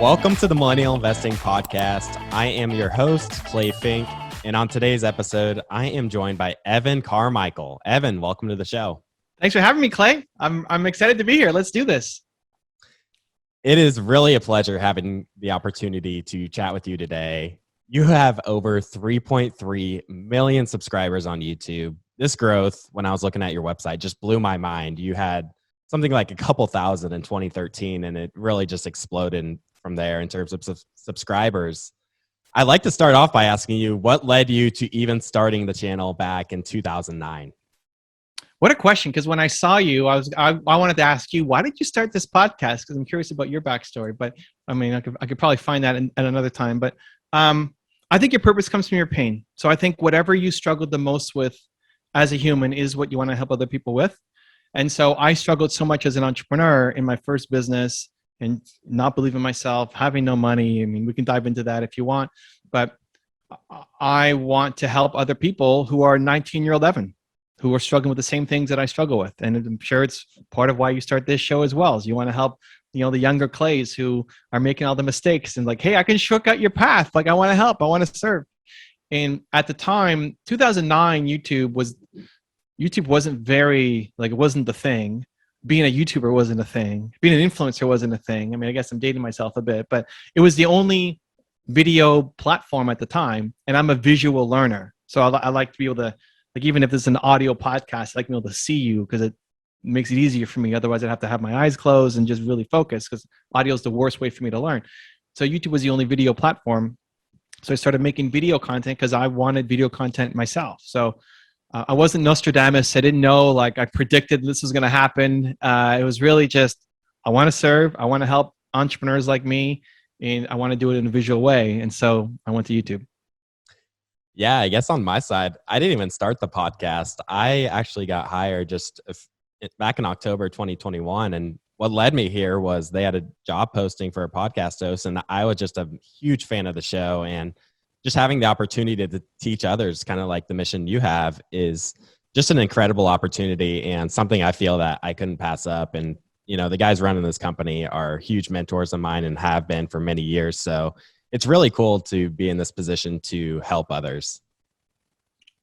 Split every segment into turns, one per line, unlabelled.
Welcome to the Millennial Investing Podcast. I am your host, Clay Fink, and on today's episode, I am joined by Evan Carmichael. Evan, welcome to the show.
Thanks for having me, Clay. I'm excited to be here. Let's do this.
It is really a pleasure having the opportunity to chat with you today. You have over 3.3 million subscribers on YouTube. This growth, when I was looking at your website, just blew my mind. You had something like a couple thousand in 2013, and it really just exploded from there in terms of subscribers. I'd like to start off by asking you, what led you to even starting the channel back in 2009?
What a question, because when I saw you, I wanted to ask you, why did you start this podcast? Because I'm curious about your backstory, but I mean, I could probably find that at another time. But I think your purpose comes from your pain. So I think whatever you struggled the most with as a human is what you want to help other people with. And so I struggled so much as an entrepreneur in my first business and not believing myself, having no money. I mean, we can dive into that if you want, but I want to help other people who are 19-year-old Evan, who are struggling with the same things that I struggle with. And I'm sure it's part of why you start this show as well, is you want to help, the younger Clays who are making all the mistakes and like, hey, I can shortcut your path. Like, I want to help, I want to serve. And at the time, 2009, YouTube wasn't very, like, it wasn't the thing. Being a YouTuber wasn't a thing. Being an influencer wasn't a thing. I mean, I guess I'm dating myself a bit, but it was the only video platform at the time. And I'm a visual learner. So I like to be able to, like, even if this is an audio podcast, I like to be able to see you because it makes it easier for me. Otherwise, I'd have to have my eyes closed and just really focus because audio is the worst way for me to learn. So YouTube was the only video platform. So I started making video content because I wanted video content myself. So I wasn't Nostradamus. I didn't know, like, I predicted this was going to happen. It was really just, I want to serve. I want to help entrepreneurs like me, and I want to do it in a visual way. And so I went to YouTube.
Yeah, I guess on my side, I didn't even start the podcast. I actually got hired just back in October 2021. And what led me here was they had a job posting for a podcast host. And I was just a huge fan of the show. And just having the opportunity to teach others, kind of like the mission you have, is just an incredible opportunity and something I feel that I couldn't pass up. And, the guys running this company are huge mentors of mine and have been for many years. So it's really cool to be in this position to help others.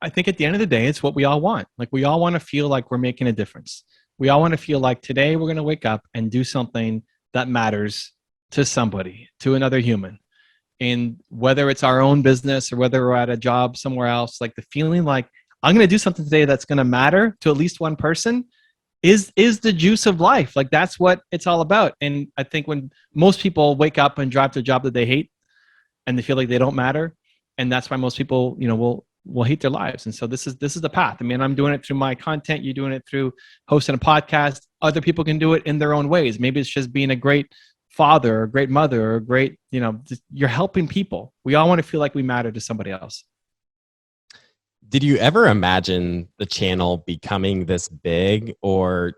I think at the end of the day, it's what we all want. Like, we all want to feel like we're making a difference. We all want to feel like today we're going to wake up and do something that matters to somebody, to another human. And whether it's our own business or whether we're at a job somewhere else, like the feeling like I'm going to do something today that's going to matter to at least one person is the juice of life. Like, that's what it's all about. And I think when most people wake up and drive to a job that they hate and they feel like they don't matter, and that's why most people, will hate their lives. And so this is the path. I mean, I'm doing it through my content. You're doing it through hosting a podcast. Other people can do it in their own ways. Maybe it's just being a great father or a great mother or a great, you're helping people. We all want to feel like we matter to somebody else.
Did you ever imagine the channel becoming this big, or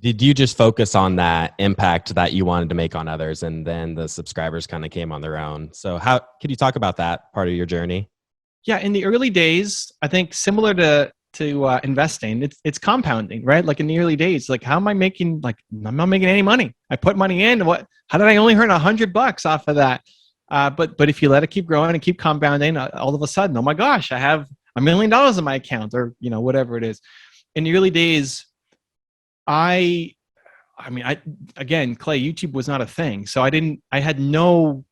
did you just focus on that impact that you wanted to make on others, and then the subscribers kind of came on their own? So could you talk about that part of your journey?
Yeah, in the early days, I think similar to investing, it's compounding, right? Like in the early days, like, how am I making, like, I'm not making any money. I put money in. How did I only earn $100 off of that? But if you let it keep growing and keep compounding, all of a sudden, oh my gosh, I have $1 million in my account, or, whatever it is. In the early days, again, Clay, YouTube was not a thing. So I had no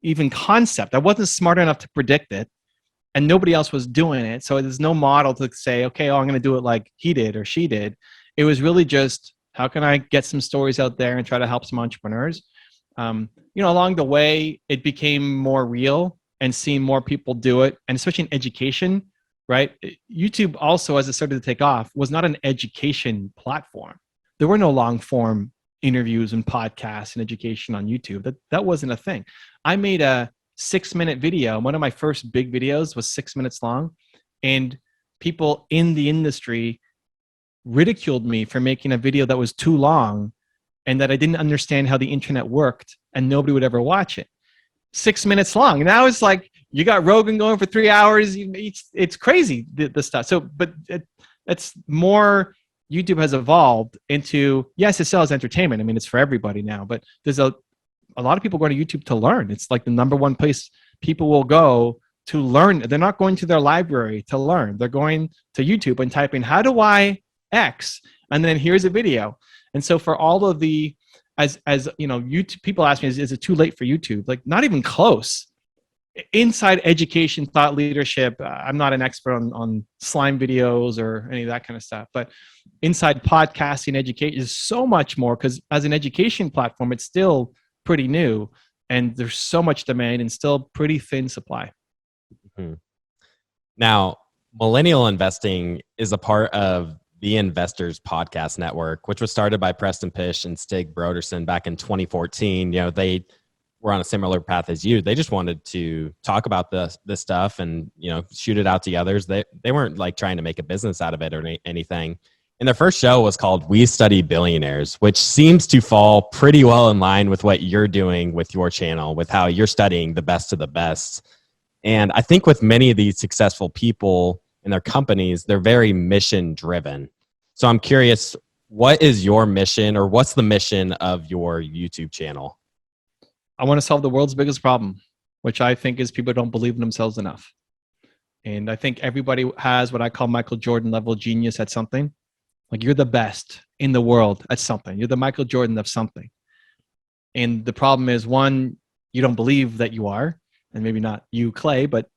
even concept. I wasn't smart enough to predict it. And nobody else was doing it. So there's no model to say, okay, I'm going to do it like he did or she did. It was really just, how can I get some stories out there and try to help some entrepreneurs? Along the way, it became more real and seeing more people do it. And especially in education, right? YouTube also, as it started to take off, was not an education platform. There were no long form interviews and podcasts and education on YouTube. That wasn't a thing. I made a 6-minute video. One of my first big videos was 6 minutes long, and people in the industry ridiculed me for making a video that was too long and that I didn't understand how the internet worked and nobody would ever watch it. 6 minutes long. And I was like, you got Rogan going for 3 hours. It's crazy, the stuff. So, but it's more, YouTube has evolved into, yes, it sells entertainment. I mean, it's for everybody now, but there's a lot of people go to YouTube to learn. It's like the number one place people will go to learn. They're not going to their library to learn. They're going to YouTube and typing, how do I X? And then here's a video. And so for all of the, as you know, YouTube, people ask me, is it too late for YouTube? Like, not even close. Inside education, thought leadership, I'm not an expert on slime videos or any of that kind of stuff, but inside podcasting education is so much more, because as an education platform, it's still pretty new and there's so much demand and still pretty thin supply.
Mm-hmm. Now, Millennial Investing is a part of the Investors Podcast Network, which was started by Preston Pysh and Stig Brodersen back in 2014. You know, they were on a similar path as you. They just wanted to talk about this stuff and, you know, shoot it out to others. They weren't like trying to make a business out of it or anything. And their first show was called We Study Billionaires, which seems to fall pretty well in line with what you're doing with your channel, with how you're studying the best of the best. And I think with many of these successful people and their companies, they're very mission driven. So I'm curious, what is your mission, or what's the mission of your YouTube channel?
I want to solve the world's biggest problem, which I think is people don't believe in themselves enough. And I think everybody has what I call Michael Jordan level genius at something. Like, you're the best in the world at something. You're the Michael Jordan of something. And the problem is, one, you don't believe that you are, and maybe not you, Clay, but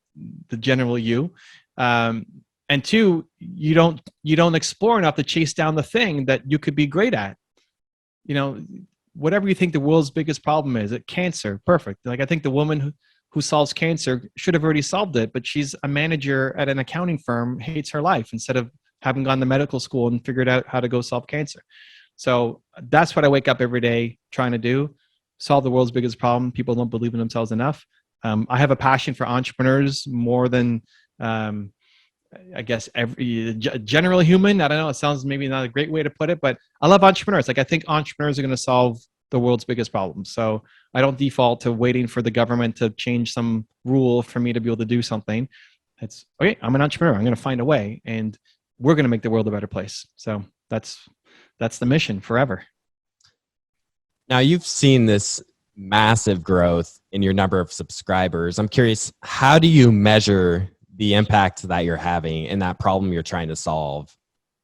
the general you. And two, you don't explore enough to chase down the thing that you could be great at. You know, whatever you think the world's biggest problem is, cancer, perfect. Like, I think the woman who solves cancer should have already solved it, but she's a manager at an accounting firm, hates her life, instead of having gone to medical school and figured out how to go solve cancer. So that's what I wake up every day trying to do: solve the world's biggest problem. People don't believe in themselves enough. I have a passion for entrepreneurs more than, I guess, every general human. I don't know. It sounds maybe not a great way to put it, but I love entrepreneurs. Like, I think entrepreneurs are going to solve the world's biggest problems. So I don't default to waiting for the government to change some rule for me to be able to do something. It's, okay, I'm an entrepreneur. I'm going to find a way, and we're going to make the world a better place. So that's the mission forever.
Now, you've seen this massive growth in your number of subscribers. I'm curious, how do you measure the impact that you're having in that problem you're trying to solve?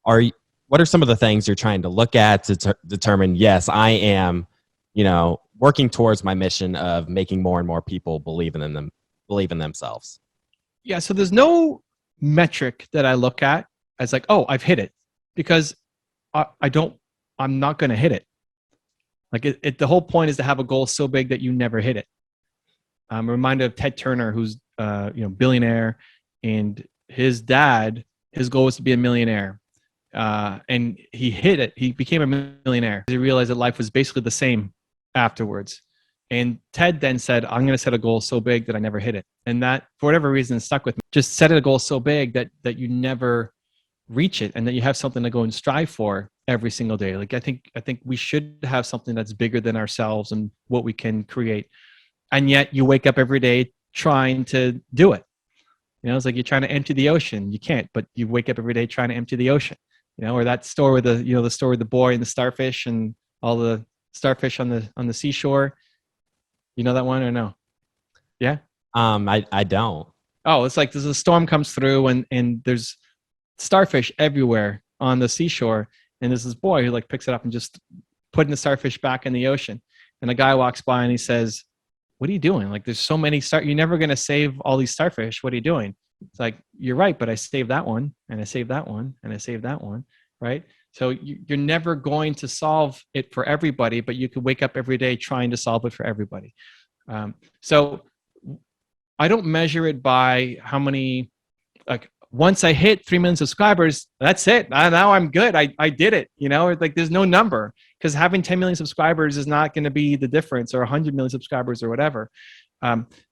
What are some of the things you're trying to look at to determine, yes, I am, you know, working towards my mission of making more and more people believe in themselves?
Yeah. So there's no metric that I look at as like, oh, I've hit it, because I'm not going to hit it. Like, the whole point is to have a goal so big that you never hit it. I'm reminded of Ted Turner, who's billionaire, and his dad, his goal was to be a millionaire, and he hit it. He became a millionaire. He realized that life was basically the same afterwards. And Ted then said, I'm going to set a goal so big that I never hit it. And that, for whatever reason, stuck with me. Just set a goal so big that you never reach it, and that you have something to go and strive for every single day. Like, I think we should have something that's bigger than ourselves and what we can create. And yet you wake up every day trying to do it. You know, it's like you're trying to empty the ocean. You can't, but you wake up every day trying to empty the ocean. You know, or that story with the story of the boy and the starfish and all the starfish on the seashore. You know that one or no? Yeah.
I don't.
Oh, it's like there's a storm comes through and there's starfish everywhere on the seashore, and there's this boy who like picks it up and just putting the starfish back in the ocean. And a guy walks by and he says, "What are you doing? Like, there's so many you're never going to save all these starfish. What are you doing?" It's like, you're right, but I saved that one, and I saved that one, and I saved that one, right? So you're never going to solve it for everybody, but you could wake up every day trying to solve it for everybody. So I don't measure it by how many, like, once I hit 3 million subscribers, that's it. Now I'm good. I did it. You know, like, there's no number, because having 10 million subscribers is not going to be the difference, or 100 million subscribers or whatever.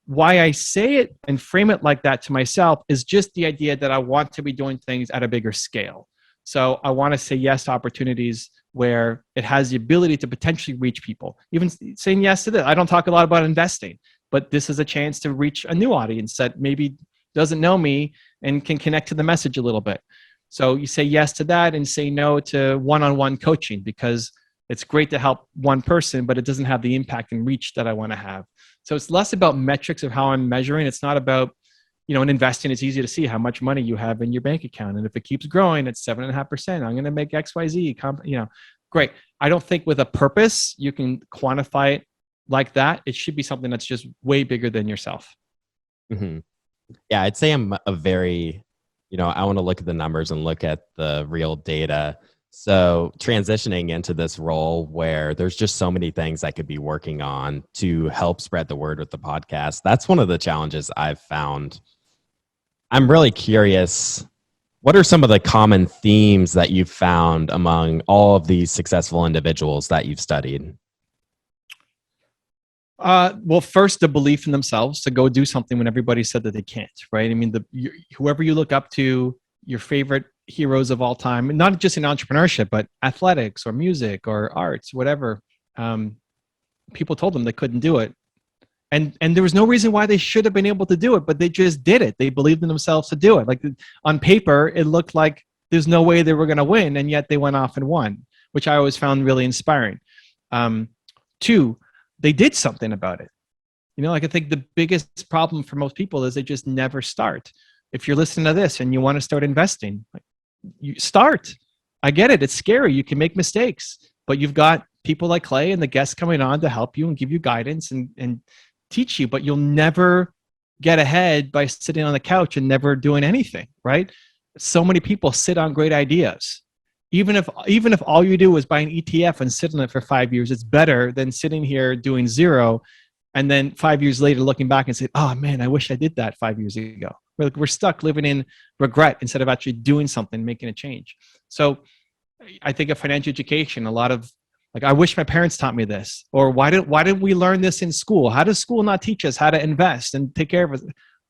Why I say it and frame it like that to myself is just the idea that I want to be doing things at a bigger scale. So I want to say yes to opportunities where it has the ability to potentially reach people. Even saying yes to this. I don't talk a lot about investing, but this is a chance to reach a new audience that maybe doesn't know me and can connect to the message a little bit. So you say yes to that and say no to one-on-one coaching, because It's great to help one person, but it doesn't have the impact and reach that I want to have. So it's less about metrics of how I'm measuring. It's not about, in investing, it's easy to see how much money you have in your bank account. And if it keeps growing at 7.5%, I'm going to make XYZ, great. I don't think with a purpose, you can quantify it like that. It should be something that's just way bigger than yourself.
Mm-hmm. Yeah, I'd say I'm a very, I want to look at the numbers and look at the real data. So transitioning into this role where there's just so many things I could be working on to help spread the word with the podcast, that's one of the challenges I've found. I'm really curious, what are some of the common themes that you've found among all of these successful individuals that you've studied?
Well, first, the belief in themselves to go do something when everybody said that they can't, right? I mean, whoever you look up to, your favorite heroes of all time, not just in entrepreneurship, but athletics or music or arts, whatever. People told them they couldn't do it. And there was no reason why they should have been able to do it, but they just did it. They believed in themselves to do it. Like on paper, it looked like there's no way they were going to win, and yet they went off and won, which I always found really inspiring. Two, they did something about it. I think the biggest problem for most people is they just never start. If you're listening to this and you want to start investing, you start. I get it. It's scary. You can make mistakes, but you've got people like Clay and the guests coming on to help you and give you guidance and teach you, but you'll never get ahead by sitting on the couch and never doing anything, right? So many people sit on great ideas. Even if all you do is buy an ETF and sit on it for 5 years, it's better than sitting here doing zero and then 5 years later looking back and say, oh man, I wish I did that 5 years ago. We're stuck living in regret instead of actually doing something, making a change. So I think of financial education, a lot of I wish my parents taught me this, or why didn't we learn this in school? How does school not teach us how to invest and take care of it?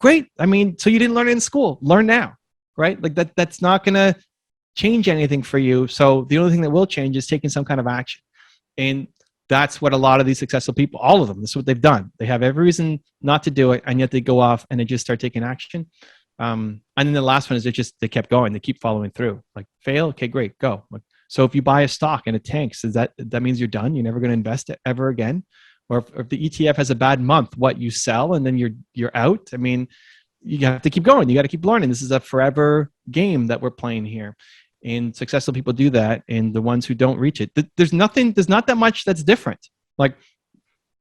Great. I mean, so you didn't learn it in school, learn now, right? Like that's not going to change anything for you. So the only thing that will change is taking some kind of action. And that's what a lot of these successful people, all of them, this is what they've done. They have every reason not to do it, and yet they go off and they just start taking action. And then the last one is they kept going. They keep following through. Like fail, okay, great, go. So if you buy a stock and it tanks, that means you're done? You're never going to invest it ever again? Or if the ETF has a bad month, you sell and then you're out? I mean, you have to keep going. You got to keep learning. This is a forever game that we're playing here. And successful people do that. And the ones who don't reach it, there's not that much that's different. Like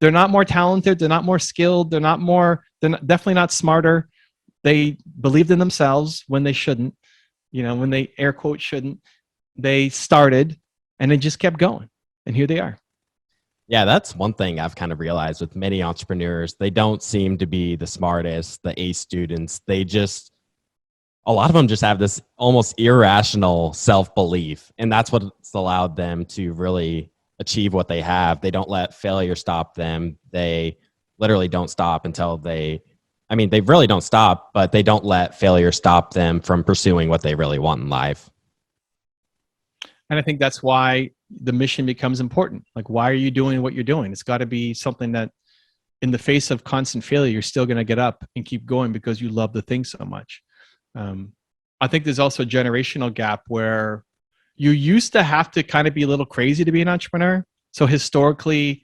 they're not more talented. They're not more skilled. They're definitely not smarter. They believed in themselves when they shouldn't, when they air quote shouldn't. They started and they just kept going. And here they are.
Yeah, that's one thing I've kind of realized with many entrepreneurs. They don't seem to be the smartest, the A students. A lot of them just have this almost irrational self-belief. And that's what's allowed them to really achieve what they have. They don't let failure stop them. They literally don't stop until they really don't stop, but they don't let failure stop them from pursuing what they really want in life.
And I think that's why the mission becomes important. Like, why are you doing what you're doing? It's got to be something that in the face of constant failure, you're still going to get up and keep going because you love the thing so much. I think there's also a generational gap where you used to have to kind of be a little crazy to be an entrepreneur. So historically,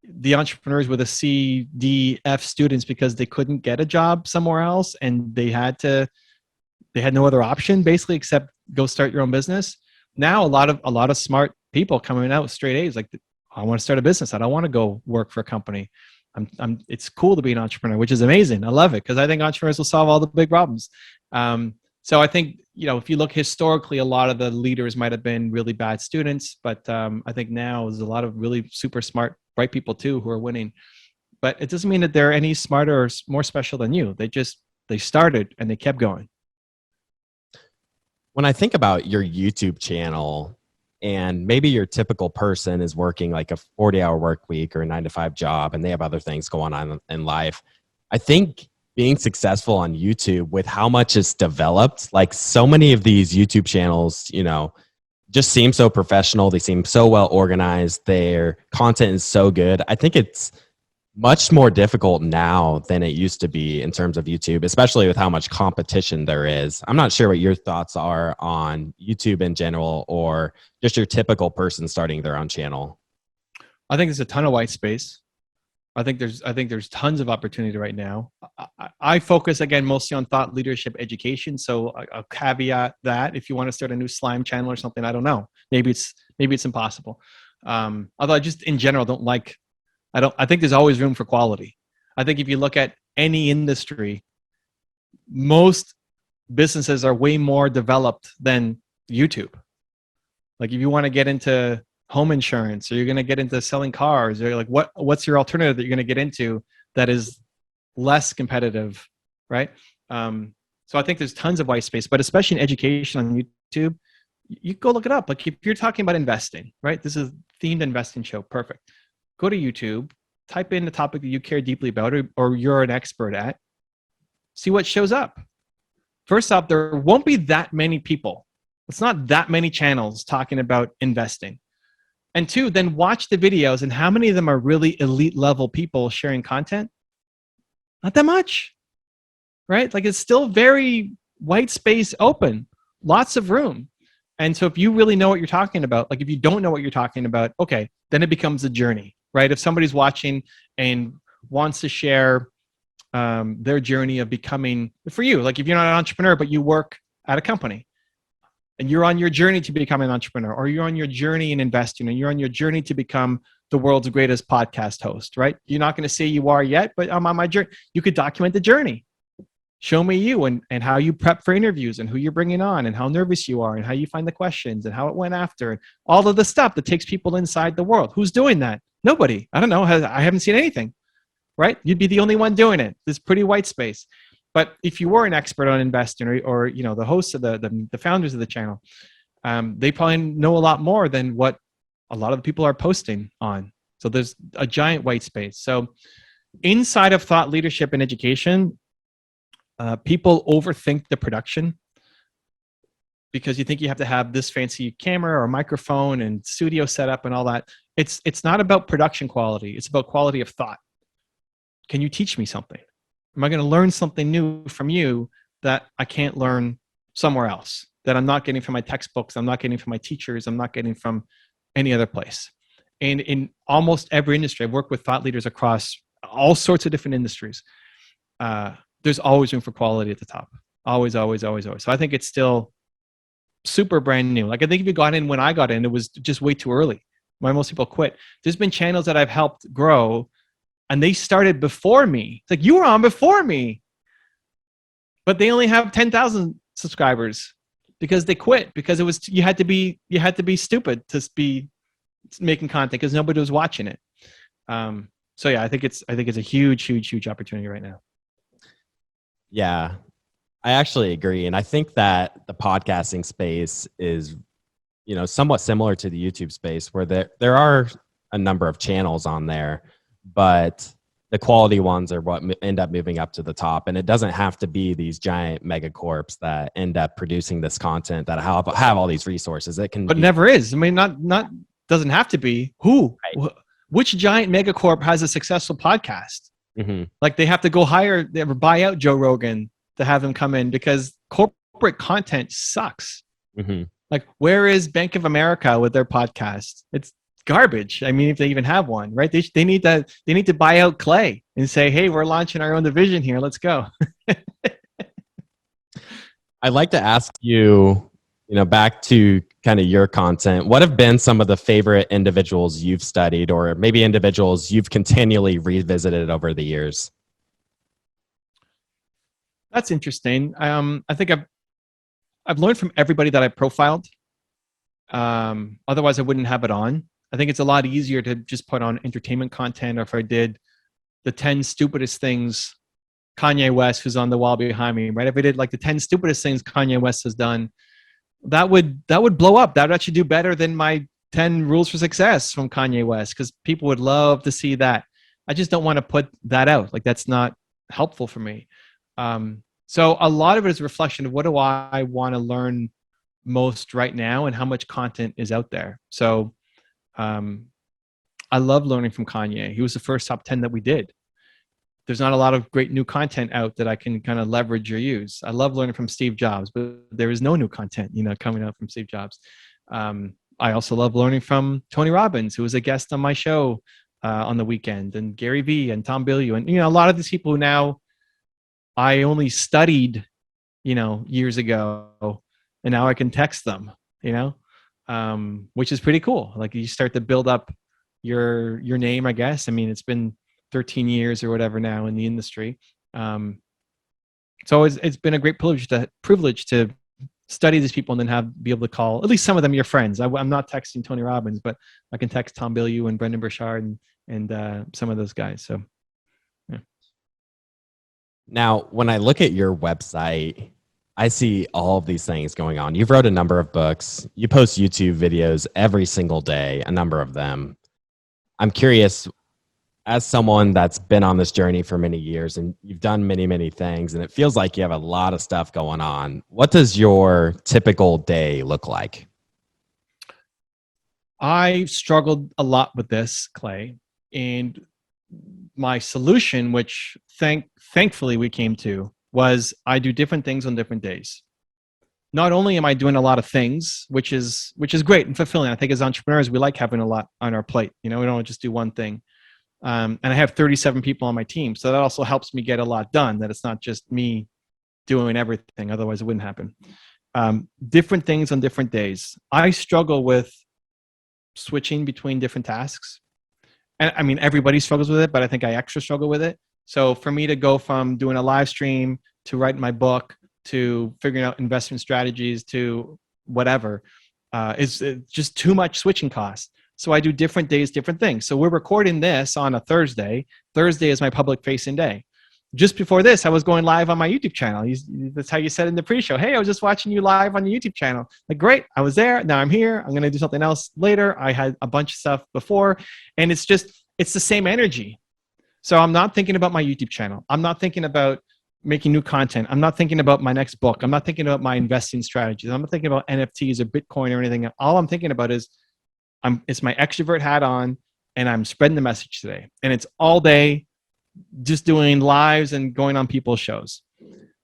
the entrepreneurs were the C, D, F students because they couldn't get a job somewhere else and they had no other option basically except go start your own business. Now a lot of smart people coming out with straight A's, like, I want to start a business. I don't want to go work for a company. It's cool to be an entrepreneur, which is amazing. I love it because I think entrepreneurs will solve all the big problems. So I think, if you look historically, a lot of the leaders might have been really bad students, but I think now there's a lot of really super smart, bright people too who are winning. But it doesn't mean that they're any smarter or more special than you. They started and they kept going.
When I think about your YouTube channel, and maybe your typical person is working like a 40-hour work week or a 9-to-5 job, and they have other things going on in life, I think being successful on YouTube with how much it's developed, like so many of these YouTube channels, just seem so professional. They seem so well organized. Their content is so good. I think it's much more difficult now than it used to be in terms of YouTube, especially with how much competition there is. I'm not sure what your thoughts are on YouTube in general or just your typical person starting their own channel.
I think there's a ton of white space. I think there's tons of opportunity right now. I focus again mostly on thought leadership education. So I'll caveat that if you want to start a new slime channel or something, I don't know. Maybe it's impossible. Although I just in general don't like. I think there's always room for quality. I think if you look at any industry, most businesses are way more developed than YouTube. Like if you want to get into home insurance or you're going to get into selling cars or like what's your alternative that you're going to get into that is less competitive, right? So I think there's tons of white space, but especially in education on YouTube, you go look it up. Like if you're talking about investing, right? This is themed investing show. Perfect. Go to YouTube, type in the topic that you care deeply about or you're an expert at, see what shows up. First off, there won't be that many people. It's not that many channels talking about investing. And two, then watch the videos and how many of them are really elite level people sharing content? Not that much, right? Like it's still very white space open, lots of room. And so if you really know what you're talking about, like if you don't know what you're talking about, okay, then it becomes a journey, right? If somebody's watching and wants to share their journey of becoming, for you, like if you're not an entrepreneur, but you work at a company and you're on your journey to become an entrepreneur, or you're on your journey in investing and you're on your journey to become the world's greatest podcast host, right? You're not going to say you are yet, but I'm on my journey. You could document the journey. Show me you and how you prep for interviews and who you're bringing on and how nervous you are and how you find the questions and how it went after and all of the stuff that takes people inside the world. Who's doing that? Nobody. I don't know. I haven't seen anything, right? You'd be the only one doing it. There's pretty white space. But if you were an expert on investing or you know, the hosts of the founders of the channel, they probably know a lot more than what a lot of the people are posting on. So there's a giant white space. So inside of thought leadership and education, people overthink the production because you think you have to have this fancy camera or microphone and studio setup and all that. It's not about production quality. It's about quality of thought. Can you teach me something? Am I going to learn something new from you that I can't learn somewhere else, that I'm not getting from my textbooks, I'm not getting from my teachers, I'm not getting from any other place? And in almost every industry, I've worked with thought leaders across all sorts of different industries. There's always room for quality at the top. Always, always, always, always. So I think it's still super brand new. Like I think if you got in when I got in, it was just way too early. Why most people quit. There's been channels that I've helped grow and they started before me. It's like, you were on before me, but they only have 10,000 subscribers because they quit because it was, you had to be stupid to be making content because nobody was watching it. So yeah, I think it's a huge, huge, huge opportunity right now.
Yeah, I actually agree. And I think that the podcasting space is, you know, somewhat similar to the YouTube space where there are a number of channels on there, but the quality ones are what end up moving up to the top. And it doesn't have to be these giant megacorps that end up producing this content that have all these resources. It can,
but never is. I mean, not doesn't have to be. Who? Right. Which giant megacorp has a successful podcast? Mm-hmm. Like they have to go hire, they ever buy out Joe Rogan to have him come in because corporate content sucks. Mm-hmm. Like where is Bank of America with their podcast? It's garbage. I mean, if they even have one, right? They need to buy out Clay and say, hey, we're launching our own division here. Let's go.
I'd like to ask you, you know, back to kind of your content, what have been some of the favorite individuals you've studied or maybe individuals you've continually revisited over the years?
That's interesting. I think I've learned from everybody that I profiled. Otherwise I wouldn't have it on. I think it's a lot easier to just put on entertainment content, or if I did the 10 stupidest things Kanye West, who's on the wall behind me, right? If I did like the 10 stupidest things Kanye West has done, that would blow up. That would actually do better than my 10 rules for success from Kanye West, because people would love to see that. I just don't want to put that out. Like that's not helpful for me. So a lot of it is a reflection of what do I want to learn most right now and how much content is out there. So I I love learning from Kanye. He was the first top 10 that we did. There's not a lot of great new content out that I can kind of leverage or use. I love learning from Steve Jobs, but there is no new content, coming out from Steve Jobs. I also love learning from Tony Robbins, who was a guest on my show on the weekend, and Gary Vee and Tom Bilyeu, and a lot of these people who now I only studied, years ago, and now I can text them, which is pretty cool. Like you start to build up your name, I guess. I mean, it's been 13 years or whatever now in the industry. So it's been a great privilege to study these people and then be able to call at least some of them your friends. I'm not texting Tony Robbins, but I can text Tom Bilyeu and Brendan Burchard and some of those guys. So, yeah.
Now, when I look at your website, I see all of these things going on. You've wrote a number of books. You post YouTube videos every single day, a number of them. I'm curious, as someone that's been on this journey for many years and you've done many, many things, and it feels like you have a lot of stuff going on, what does your typical day look like?
I struggled a lot with this, Clay, and my solution, which thankfully we came to, was I do different things on different days. Not only am I doing a lot of things, which is great and fulfilling. I think as entrepreneurs, we like having a lot on our plate. We don't just do one thing. And I have 37 people on my team. So that also helps me get a lot done, that it's not just me doing everything. Otherwise it wouldn't happen. Different things on different days. I struggle with switching between different tasks. And I mean, everybody struggles with it, but I think I extra struggle with it. So for me to go from doing a live stream to writing my book to figuring out investment strategies to whatever, is just too much switching costs. So I do different days, different things. So we're recording this on a Thursday. Thursday is my public facing day. Just before this, I was going live on my YouTube channel. That's how you said in the pre-show. Hey, I was just watching you live on the YouTube channel. Like, great, I was there. Now I'm here. I'm going to do something else later. I had a bunch of stuff before. And it's the same energy. So I'm not thinking about my YouTube channel. I'm not thinking about making new content. I'm not thinking about my next book. I'm not thinking about my investing strategies. I'm not thinking about NFTs or Bitcoin or anything. All I'm thinking about is it's my extrovert hat on, and I'm spreading the message today. And it's all day, just doing lives and going on people's shows.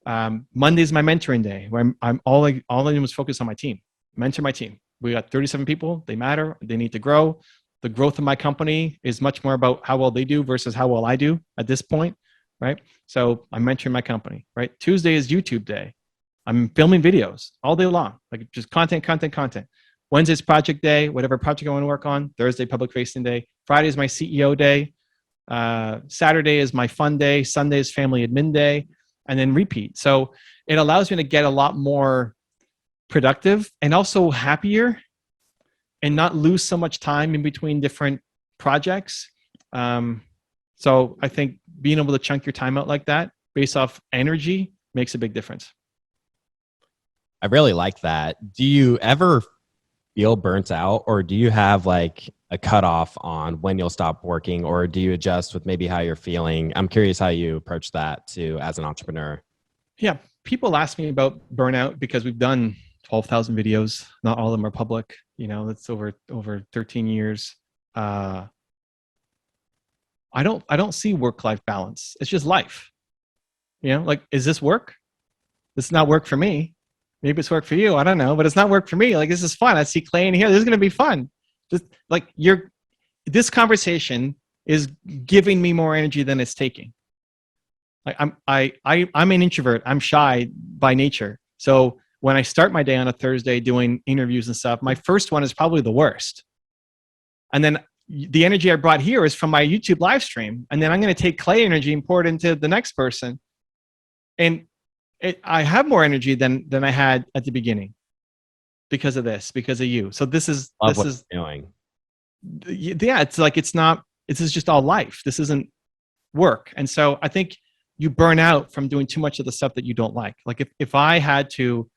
Monday's my mentoring day, where I'm all I do is focus on my team, mentor my team. We got 37 people. They matter. They need to grow. The growth of my company is much more about how well they do versus how well I do at this point, right? So I'm mentoring my company, right? Tuesday is YouTube day. I'm filming videos all day long, like just content. Wednesday's project day, whatever project I want to work on. Thursday, public facing day. Friday is my CEO day. Saturday is my fun day. Sunday is family admin day, and then repeat. So it allows me to get a lot more productive and also happier and not lose so much time in between different projects. So I think being able to chunk your time out like that based off energy makes a big difference.
I really like that. Do you ever feel burnt out, or do you have like a cutoff on when you'll stop working, or do you adjust with maybe how you're feeling? I'm curious how you approach that too as an entrepreneur.
Yeah, people ask me about burnout because we've done 12,000 videos. Not all of them are public. That's over 13 years. I don't see work-life balance. It's just life. Like, is this work? It's not work for me. Maybe it's work for you. I don't know, but it's not work for me. Like, this is fun. I see Clay in here. This is going to be fun. Just like this conversation is giving me more energy than it's taking. Like I'm an introvert. I'm shy by nature. So when I start my day on a Thursday doing interviews and stuff, my first one is probably the worst. And then the energy I brought here is from my YouTube live stream. And then I'm going to take Clay energy and pour it into the next person. And I have more energy than I had at the beginning because of you. So this is
feeling.
Yeah, this is just all life. This isn't work. And so I think you burn out from doing too much of the stuff that you don't like. Like if I had to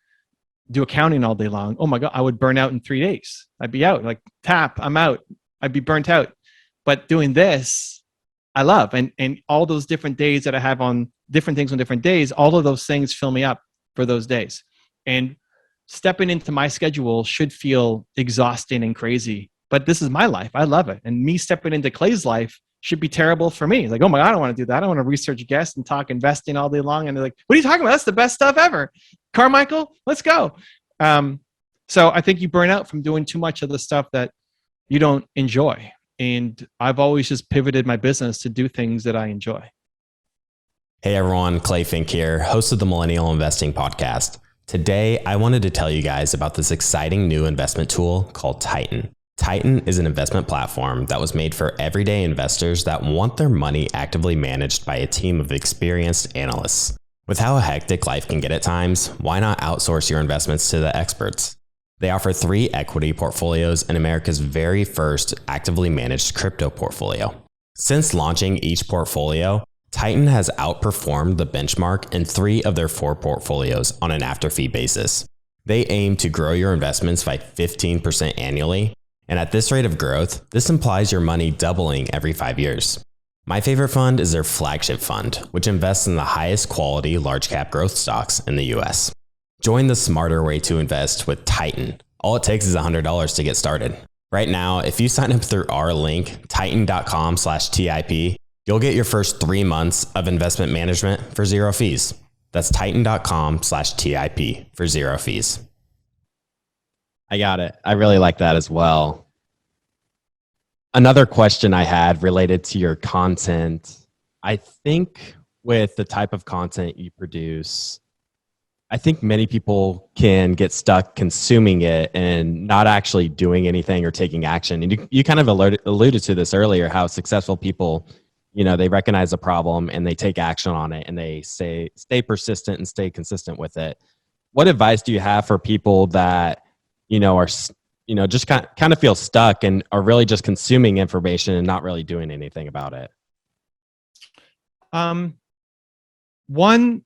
do accounting all day long, oh my God, I would burn out in 3 days. I'd be out, like tap, I'm out. I'd be burnt out. But doing this, I love. And all those different days that I have on different things on different days, all of those things fill me up for those days. And stepping into my schedule should feel exhausting and crazy, but this is my life. I love it. And me stepping into Clay's life should be terrible for me. Like, oh my God, I don't want to do that. I don't want to research guests and talk investing all day long. And they're like, what are you talking about? That's the best stuff ever. Carmichael, let's go. So I think you burn out from doing too much of the stuff that you don't enjoy. And I've always just pivoted my business to do things that I enjoy.
Hey everyone, Clay Fink here, host of the Millennial Investing Podcast. Today, I wanted to tell you guys about this exciting new investment tool called Titan. Titan is an investment platform that was made for everyday investors that want their money actively managed by a team of experienced analysts. With how hectic life can get at times, why not outsource your investments to the experts? They offer 3 equity portfolios and America's very first actively managed crypto portfolio. Since launching each portfolio, Titan has outperformed the benchmark in 3 of their 4 portfolios on an after-fee basis. They aim to grow your investments by 15% annually, and at this rate of growth, this implies your money doubling every 5 years. My favorite fund is their flagship fund, which invests in the highest quality large cap growth stocks in the US. Join the smarter way to invest with Titan. All it takes is $100 to get started. Right now, if you sign up through our link, titan.com/TIP, you'll get your first 3 months of investment management for 0 fees. That's titan.com/TIP for 0 fees. I got it. I really like that as well. Another question I had related to your content. I think with the type of content you produce, I think many people can get stuck consuming it and not actually doing anything or taking action. And you kind of alluded to this earlier, how successful people, they recognize a problem and they take action on it and they stay persistent and stay consistent with it. What advice do you have for people that, are, just kind of feel stuck and are really just consuming information and not really doing anything about it?
One,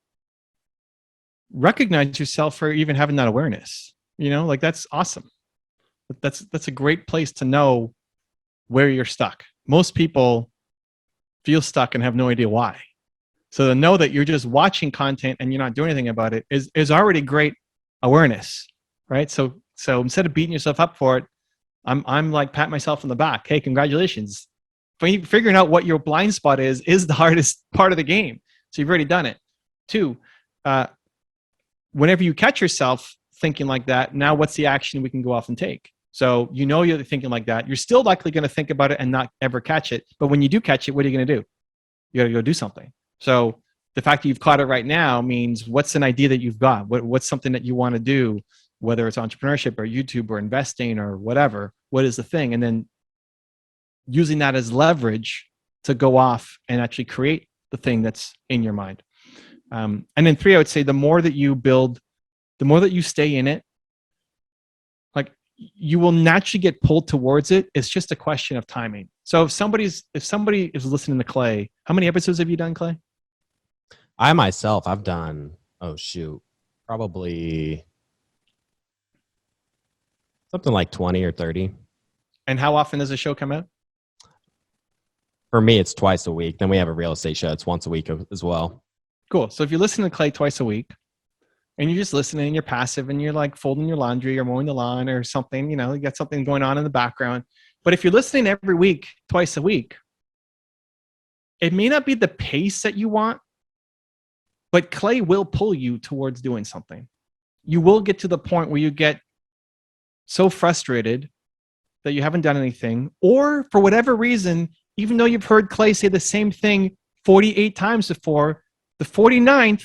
recognize yourself for even having that awareness. That's awesome. That's a great place to know where you're stuck. Most people feel stuck and have no idea why. So to know that you're just watching content and you're not doing anything about it is already great awareness, right? So instead of beating yourself up for it, I'm like pat myself on the back. Hey, congratulations. Figuring out what your blind spot is the hardest part of the game. So you've already done it. 2, whenever you catch yourself thinking like that, now what's the action we can go off and take? So you're thinking like that. You're still likely going to think about it and not ever catch it. But when you do catch it, what are you going to do? You got to go do something. So the fact that you've caught it right now means what's an idea that you've got? What's something that you want to do, whether it's entrepreneurship or YouTube or investing or whatever? What is the thing? And then using that as leverage to go off and actually create the thing that's in your mind. And then 3, I would say the more that you build, the more that you stay in it, like you will naturally get pulled towards it. It's just a question of timing. So if somebody is listening to Clay, how many episodes have you done, Clay?
I myself, I've done, probably something like 20 or 30.
And how often does the show come out?
For me, it's twice a week. Then we have a real estate show. It's once a week as well.
Cool. So if you listen to Clay twice a week and you're just listening, you're passive and you're like folding your laundry or mowing the lawn or something, you got something going on in the background. But if you're listening every week, twice a week, it may not be the pace that you want, but Clay will pull you towards doing something. You will get to the point where you get so frustrated that you haven't done anything, or for whatever reason, even though you've heard Clay say the same thing 48 times before, the 49th,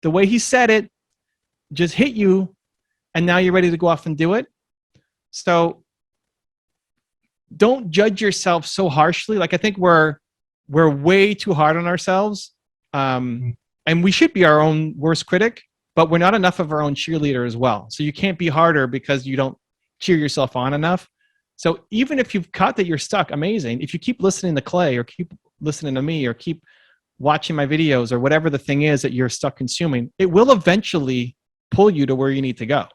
the way he said it just hit you, and now you're ready to go off and do it. So don't judge yourself so harshly. Like I think we're way too hard on ourselves, and we should be our own worst critic, but we're not enough of our own cheerleader as well. So you can't be harder because you don't cheer yourself on enough. So even if you've caught that you're stuck, amazing. If you keep listening to Clay or keep listening to me or keep watching my videos or whatever the thing is that you're stuck consuming, it will eventually pull you to where you need to go.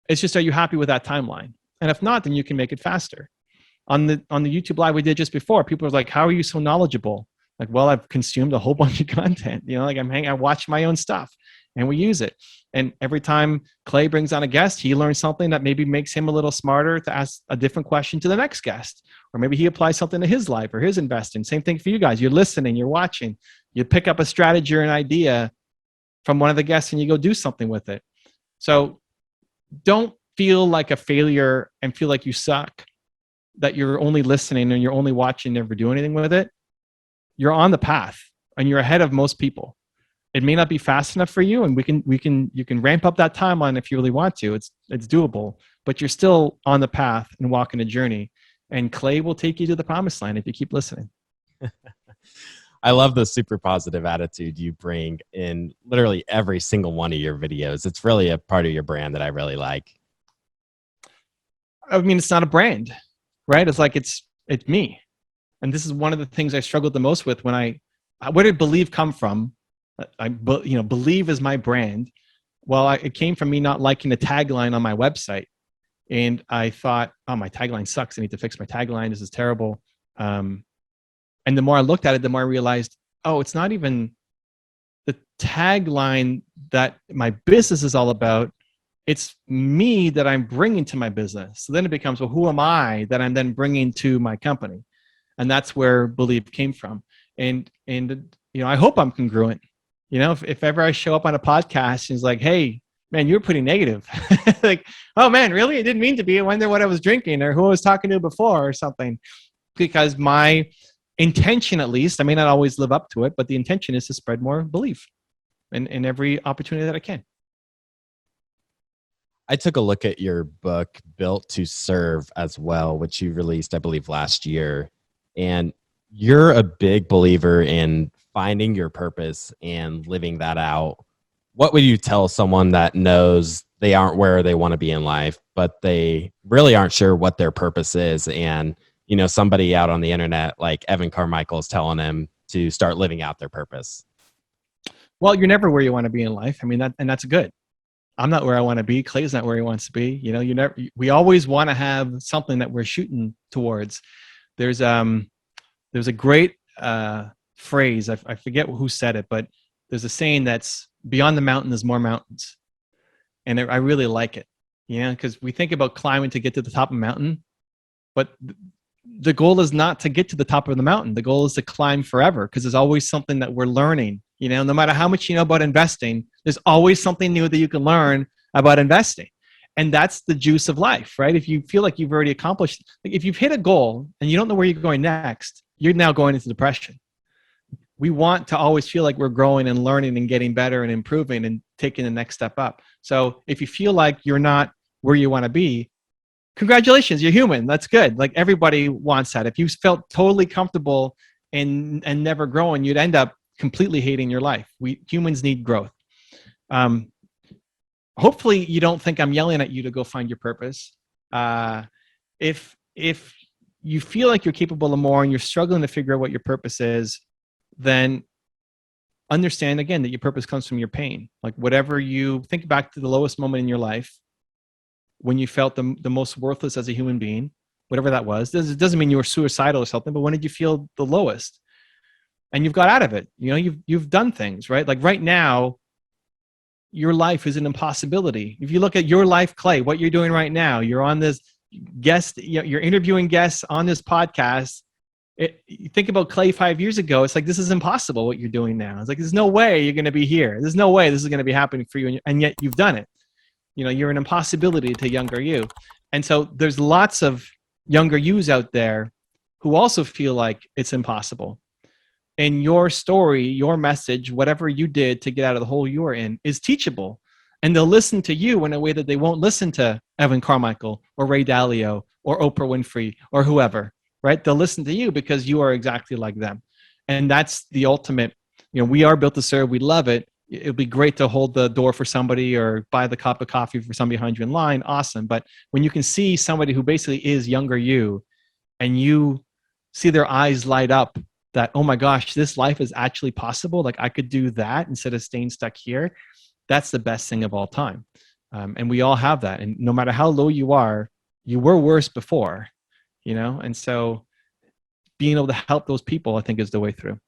It's just, are you happy with that timeline? And if not, then you can make it faster. On the YouTube live we did just before, people were like, how are you so knowledgeable? Like, well, I've consumed a whole bunch of content. I watch my own stuff. and we use it. And every time Clay brings on a guest, he learns something that maybe makes him a little smarter to ask a different question to the next guest. Or maybe he applies something to his life or his investing. Same thing for you guys. You're listening, you're watching, you pick up a strategy or an idea from one of the guests and you go do something with it. So don't feel like a failure and feel like you suck, that you're only listening and you're only watching, never do anything with it. You're on the path and you're ahead of most people. It may not be fast enough for you, and you can ramp up that timeline if you really want to. It's doable, but you're still on the path and walking a journey. And Clay will take you to the promised land if you keep listening.
I love the super positive attitude you bring in literally every single one of your videos. It's really a part of your brand that I really like.
I mean, it's not a brand, right? It's like it's me. And this is one of the things I struggled the most with where did Believe come from? Believe is my brand. Well, it came from me not liking the tagline on my website. And I thought, oh, my tagline sucks. I need to fix my tagline. This is terrible. And the more I looked at it, the more I realized, oh, it's not even the tagline that my business is all about. It's me that I'm bringing to my business. So then it becomes, well, who am I that I'm then bringing to my company? And that's where Believe came from. And I hope I'm congruent. If ever I show up on a podcast and it's like, hey, man, you were pretty negative. Like, oh man, really? I didn't mean to be. I wonder what I was drinking or who I was talking to before or something. Because my intention, at least, I may not always live up to it, but the intention is to spread more belief in every opportunity that I can.
I took a look at your book, Built to Serve, as well, which you released, I believe, last year. And you're a big believer in finding your purpose and living that out. What would you tell someone that knows they aren't where they want to be in life, but they really aren't sure what their purpose is? And, somebody out on the internet like Evan Carmichael is telling them to start living out their purpose.
Well, you're never where you want to be in life. I mean, that's good. I'm not where I want to be. Clay's not where he wants to be. We always want to have something that we're shooting towards. There's a great phrase. I forget who said it, but there's a saying that's beyond the mountain is more mountains. And I really like it, because we think about climbing to get to the top of a mountain, but the goal is not to get to the top of the mountain. The goal is to climb forever, because there's always something that we're learning. No matter how much you know about investing, there's always something new that you can learn about investing. And that's the juice of life, right? If you feel like you've already accomplished, like if you've hit a goal and you don't know where you're going next, you're now going into depression. We want to always feel like we're growing and learning and getting better and improving and taking the next step up. So if you feel like you're not where you want to be, congratulations, you're human. That's good. Like everybody wants that. If you felt totally comfortable and never growing, you'd end up completely hating your life. Humans need growth. Hopefully you don't think I'm yelling at you to go find your purpose. If you feel like you're capable of more and you're struggling to figure out what your purpose is, then understand again that your purpose comes from your pain. Like whatever you think back to the lowest moment in your life when you felt the most worthless as a human being, whatever that was. It doesn't mean you were suicidal or something, but when did you feel the lowest? And you've got out of it. You've done things, right? Like right now, your life is an impossibility. If you look at your life, Clay, what you're doing right now, you're on this guest, you're interviewing guests on this podcast. You think about Clay 5 years ago, it's like, this is impossible what you're doing now. It's like, there's no way you're going to be here. There's no way this is going to be happening for you. And yet you've done it. You're an impossibility to younger you. And so there's lots of younger yous out there who also feel like it's impossible. And your story, your message, whatever you did to get out of the hole you were in is teachable. And they'll listen to you in a way that they won't listen to Evan Carmichael or Ray Dalio or Oprah Winfrey or whoever, right? They'll listen to you because you are exactly like them. And that's the ultimate, we are built to serve. We love it. It'd be great to hold the door for somebody or buy the cup of coffee for somebody behind you in line. Awesome. But when you can see somebody who basically is younger you and you see their eyes light up that, oh my gosh, this life is actually possible. Like I could do that instead of staying stuck here. That's the best thing of all time. And we all have that. And no matter how low you are, you were worse before, and so being able to help those people, I think is the way through.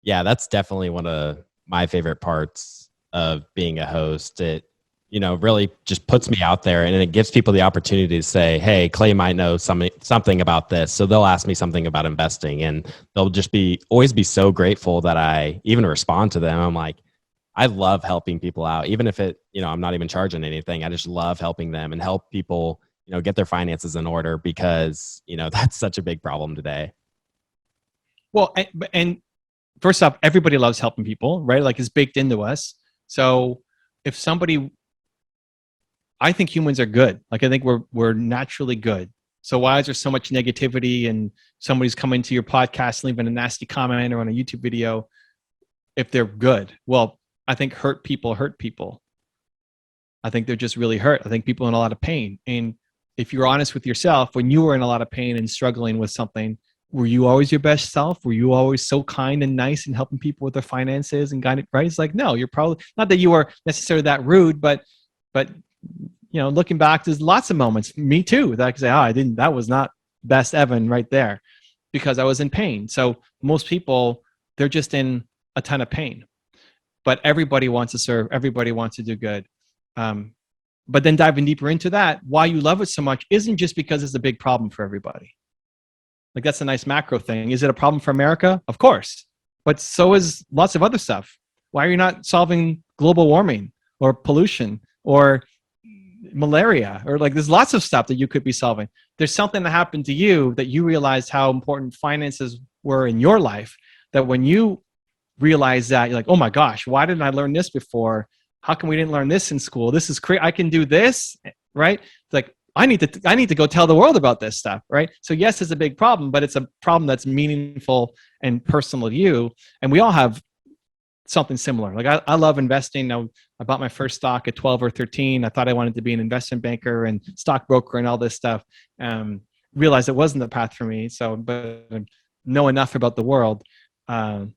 Yeah, that's definitely one of my favorite parts of being a host. It, really just puts me out there, and it gives people the opportunity to say, hey, Clay might know something about this. So they'll ask me something about investing, and they'll just always be so grateful that I even respond to them. I'm like, I love helping people out, even if I'm not even charging anything. I just love helping them and help people, get their finances in order, because, that's such a big problem today.
Well, and first off, everybody loves helping people, right? Like it's baked into us. So if somebody, I think humans are good. Like I think we're naturally good. So why is there so much negativity and somebody's coming to your podcast, leaving a nasty comment or on a YouTube video if they're good? Well, I think hurt people hurt people. I think they're just really hurt. I think people are in a lot of pain. And if you're honest with yourself, when you were in a lot of pain and struggling with something, were you always your best self? Were you always so kind and nice and helping people with their finances and guiding, right? It's like, no, you're probably not that you were necessarily that rude, but looking back, there's lots of moments, me too, that I could say, that was not best Evan right there because I was in pain. So most people, they're just in a ton of pain, but everybody wants to serve. Everybody wants to do good. But then diving deeper into that, why you love it so much isn't just because it's a big problem for everybody. Like that's a nice macro thing. Is it a problem for America? Of course. But so is lots of other stuff. Why are you not solving global warming or pollution or malaria? Or like there's lots of stuff that you could be solving. There's something that happened to you that you realized how important finances were in your life, that when you realize that, you're like, oh my gosh, why didn't I learn this before? How come we didn't learn this in school? This is crazy. I can do this, right? It's like, I need to go tell the world about this stuff, right? So yes, it's a big problem, but it's a problem that's meaningful and personal to you. And we all have something similar. Like I love investing. I bought my first stock at 12 or 13. I thought I wanted to be an investment banker and stockbroker and all this stuff. Realized it wasn't the path for me. So, but I know enough about the world. But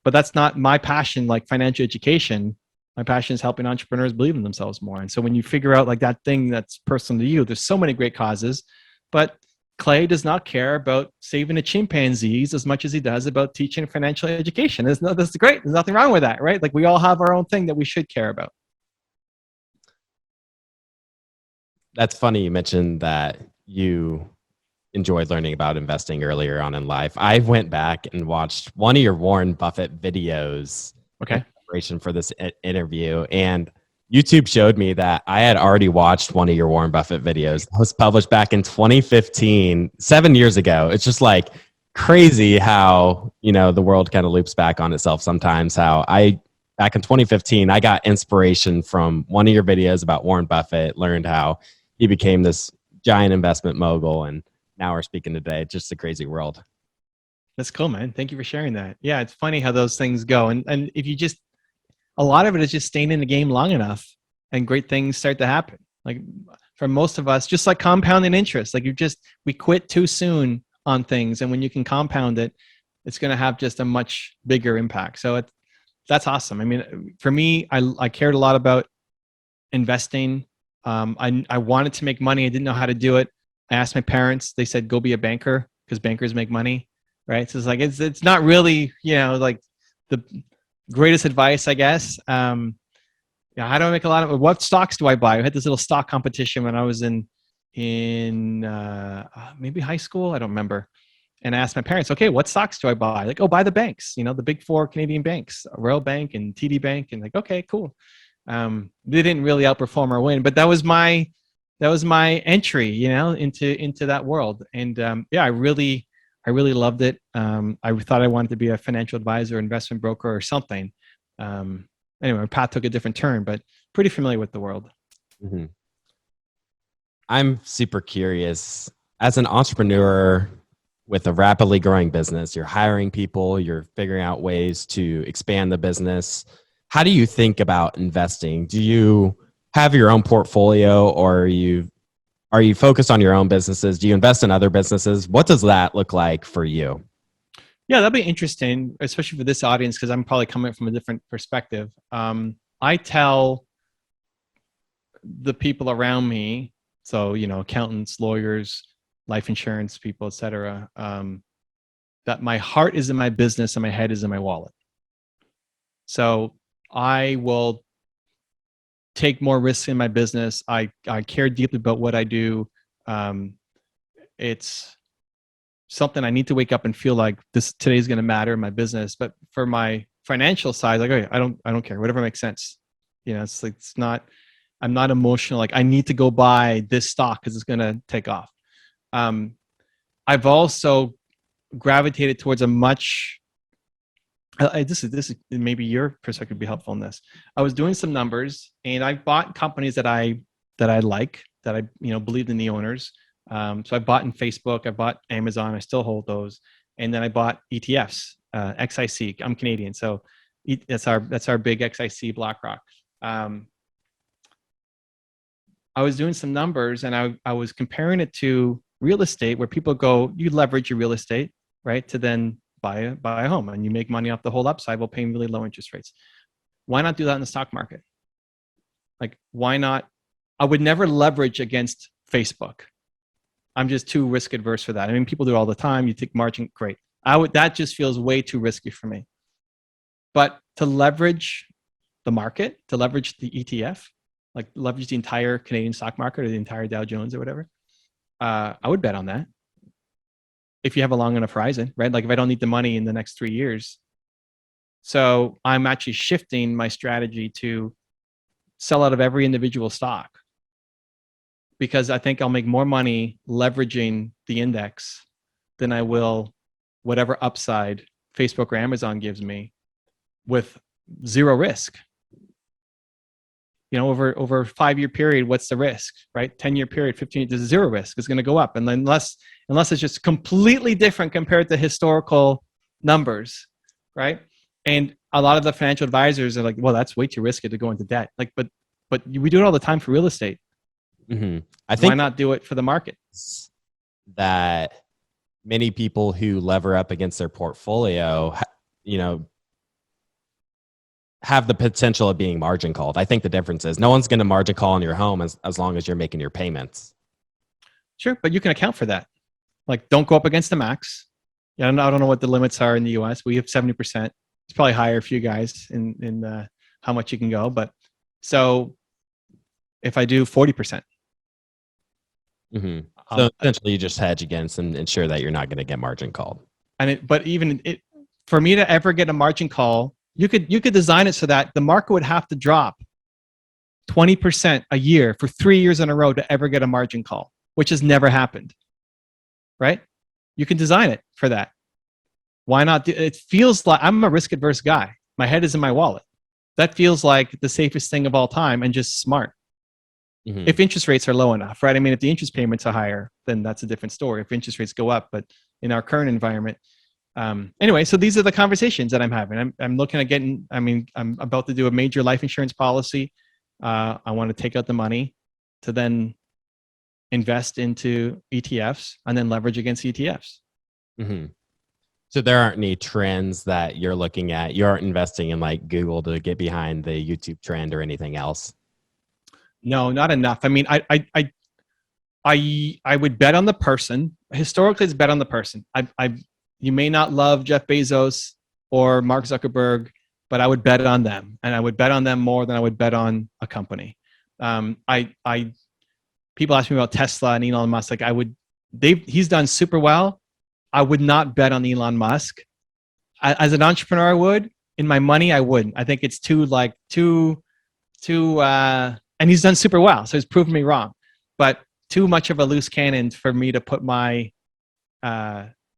that's not my passion, like financial education. My passion is helping entrepreneurs believe in themselves more. And so when you figure out like that thing that's personal to you, there's so many great causes, but Clay does not care about saving the chimpanzees as much as he does about teaching financial education. That's great. There's nothing wrong with that, right? Like we all have our own thing that we should care about.
That's funny you mentioned that you enjoyed learning about investing earlier on in life. I went back and watched one of your Warren Buffett videos.
Okay.
For this interview, and YouTube showed me that I had already watched one of your Warren Buffett videos that was published back in 2015, 7 years ago. It's just like crazy how, the world kind of loops back on itself sometimes. How back in 2015, I got inspiration from one of your videos about Warren Buffett, learned how he became this giant investment mogul, and now we're speaking today. It's just a crazy world.
That's cool, man. Thank you for sharing that. Yeah, it's funny how those things go. And if you just, a lot of it is just staying in the game long enough and great things start to happen. Like for most of us, just like compounding interest, like we quit too soon on things. And when you can compound it, it's going to have just a much bigger impact. So that's awesome. I mean, for me, I cared a lot about investing. I wanted to make money. I didn't know how to do it. I asked my parents, they said, go be a banker because bankers make money. Right. So it's like, it's not really, like the greatest advice, I guess. How do I make a lot of, what stocks do I buy? I had this little stock competition when I was in maybe high school. I don't remember. And I asked my parents, okay, what stocks do I buy? Like, buy the banks, the big four Canadian banks, Royal Bank and TD Bank. And like, okay, cool. They didn't really outperform or win, but that was my entry, into that world. And I really loved it. I thought I wanted to be a financial advisor, investment broker or something. Anyway, my path took a different turn, but pretty familiar with the world.
Mm-hmm. I'm super curious. As an entrepreneur with a rapidly growing business, you're hiring people, you're figuring out ways to expand the business. How do you think about investing? Do you have your own portfolio, or are you focused on your own businesses? Do you invest in other businesses? What does that look like for you?
Yeah, that'd be interesting, especially for this audience, because I'm probably coming from a different perspective. I tell the people around me, so, accountants, lawyers, life insurance people, et cetera, that my heart is in my business and my head is in my wallet. So I will take more risks in my business. I care deeply about what I do. It's something I need to wake up and feel like today's going to matter in my business. But for my financial side, like, okay, I don't care, whatever makes sense. It's like, I'm not emotional. Like, I need to go buy this stock because it's going to take off. I've also gravitated towards a much, this is maybe your perspective would be helpful in this. I was doing some numbers, and I bought companies that I like, that I believed in the owners. So I bought in Facebook, I bought Amazon, I still hold those, and then I bought ETFs, XIC. I'm Canadian, so that's our big XIC, BlackRock. I was doing some numbers, and I was comparing it to real estate, where people go, you leverage your real estate, right, to then buy a home, and you make money off the whole upside while paying really low interest rates. Why not do that in the stock market? Like, why not? I would never leverage against Facebook. I'm just too risk adverse for that. I mean, people do it all the time. You take margin, great. That just feels way too risky for me. But to leverage the market, to leverage the ETF, like leverage the entire Canadian stock market or the entire Dow Jones or whatever, I would bet on that. If you have a long enough horizon, right? Like, if I don't need the money in the next 3 years. So I'm actually shifting my strategy to sell out of every individual stock, because I think I'll make more money leveraging the index than I will whatever upside Facebook or Amazon gives me with zero risk. Over a 5-year period, what's the risk, right? 10-year period, 15, there's zero risk. It's going to go up. And then unless it's just completely different compared to historical numbers, right? And a lot of the financial advisors are like, well, that's way too risky to go into debt. Like, but we do it all the time for real estate.
Mm-hmm. I think
why not do it for the market?
That many people who lever up against their portfolio, have the potential of being margin called. I think the difference is no one's going to margin call on your home as long as you're making your payments.
Sure, but you can account for that. Like, don't go up against the max. I don't know what the limits are in the US. We have 70%. It's probably higher for you guys in how much you can go. But so if I do 40%.
Mm-hmm. So essentially you just hedge against and ensure that you're not going to get margin called.
But for me to ever get a margin call, you could design it so that the market would have to drop 20% a year for 3 years in a row to ever get a margin call, which has never happened, right? You can design it for that. Why not? It feels like, I'm a risk adverse guy. My head is in my wallet. That feels like the safest thing of all time and just smart. Mm-hmm. If interest rates are low enough, right? I mean, if the interest payments are higher, then that's a different story. If interest rates go up, but in our current environment, anyway, so these are the conversations that I'm having. I'm looking at I'm about to do a major life insurance policy. I want to take out the money to then invest into ETFs and then leverage against ETFs.
Mm-hmm. So there aren't any trends that you're looking at. You aren't investing in like Google to get behind the YouTube trend or anything else.
No, not enough. I mean, I would bet on the person. Historically, it's bet on the person. You may not love Jeff Bezos or Mark Zuckerberg, but I would bet on them, and I would bet on them more than I would bet on a company. People ask me about Tesla and Elon Musk. Like, he's done super well. I would not bet on Elon Musk. As an entrepreneur, I would. In my money, I wouldn't. I think it's too, and he's done super well, so he's proven me wrong. But too much of a loose cannon for me to put my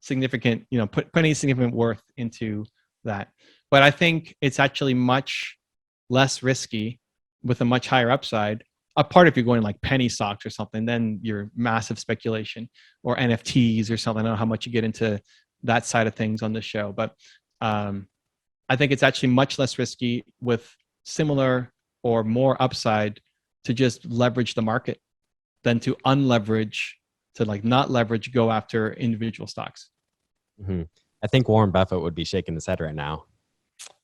significant, put any significant worth into that. But I think it's actually much less risky with a much higher upside. Apart if you're going like penny stocks or something, then you're massive speculation, or NFTs or something. I don't know how much you get into that side of things on this show, but I think it's actually much less risky with similar or more upside to just leverage the market than to unleverage, to like not leverage, go after individual stocks.
Mm-hmm. I think Warren Buffett would be shaking his head right now.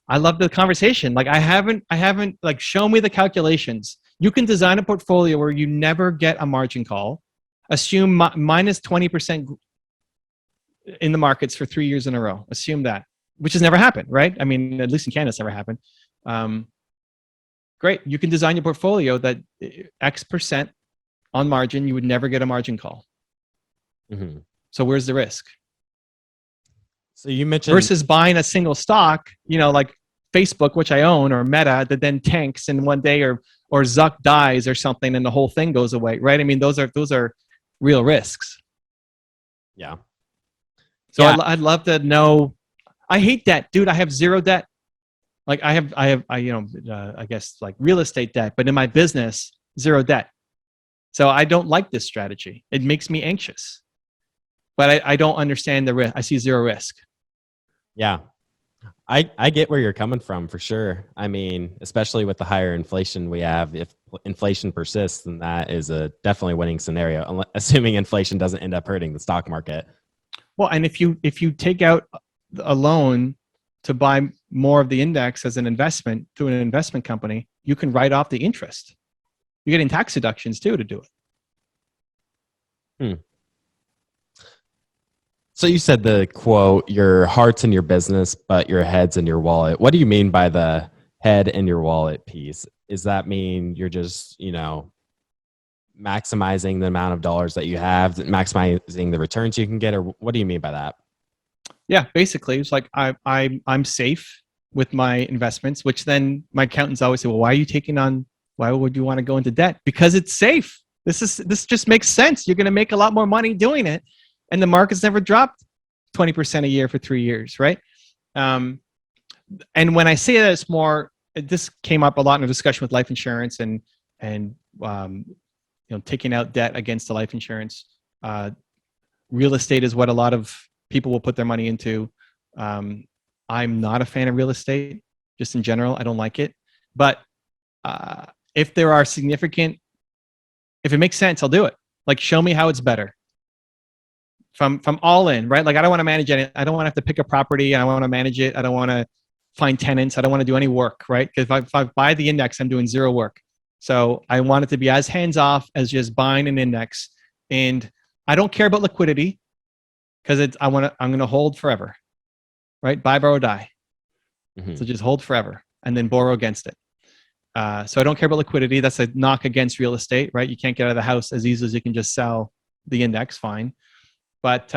I love the conversation. Like, I haven't like, show me the calculations. You can design a portfolio where you never get a margin call, assume minus 20% in the markets for 3 years in a row. Assume that, which has never happened, right? I mean, at least in Canada, it's never happened. great. You can design your portfolio that X percent on margin, you would never get a margin call.
Mm-hmm.
So where's the risk?
So you mentioned
Versus buying a single stock, like Facebook, which I own, or Meta, that then tanks in one day, or Zuck dies or something, and the whole thing goes away, right? I mean, those are real risks.
yeah.
So
Yeah.
I'd love to know. I hate debt, dude. I have zero debt. Like I guess like real estate debt, but in my business, zero debt. So I don't like this strategy. It makes me anxious, but I don't understand the risk. I see zero risk.
Yeah. I get where you're coming from for sure. I mean, especially with the higher inflation we have, if inflation persists, then that is a definitely winning scenario, assuming inflation doesn't end up hurting the stock market.
Well, and if you take out a loan to buy more of the index as an investment to an investment company, you can write off the interest. You're getting tax deductions too to do it.
So you said the quote, your heart's in your business, but your head's in your wallet. What do you mean by the head in your wallet piece? Does that mean you're just, maximizing the amount of dollars that you have, maximizing the returns you can get, or what do you mean by that?
Yeah, basically, it's like I'm safe with my investments, which then my accountants always say, well, why are you taking on? Why would you want to go into debt? Because it's safe. This just makes sense. You're going to make a lot more money doing it, and the market's never dropped 20% a year for 3 years, right? And when I say that, it's more. This came up a lot in a discussion with life insurance and taking out debt against the life insurance. Real estate is what a lot of people will put their money into. I'm not a fan of real estate, just in general. I don't like it. But if there are if it makes sense, I'll do it. Like, show me how it's better. From all in, right? Like, I don't want to manage it. I don't want to have to pick a property. I don't want to manage it. I don't want to find tenants. I don't want to do any work, right? Because if I buy the index, I'm doing zero work. So I want it to be as hands off as just buying an index. And I don't care about liquidity because I'm going to hold forever, right? Buy, borrow, die. Mm-hmm. So just hold forever and then borrow against it. So I don't care about liquidity. That's a knock against real estate, right? You can't get out of the house as easily as you can just sell the index. Fine. But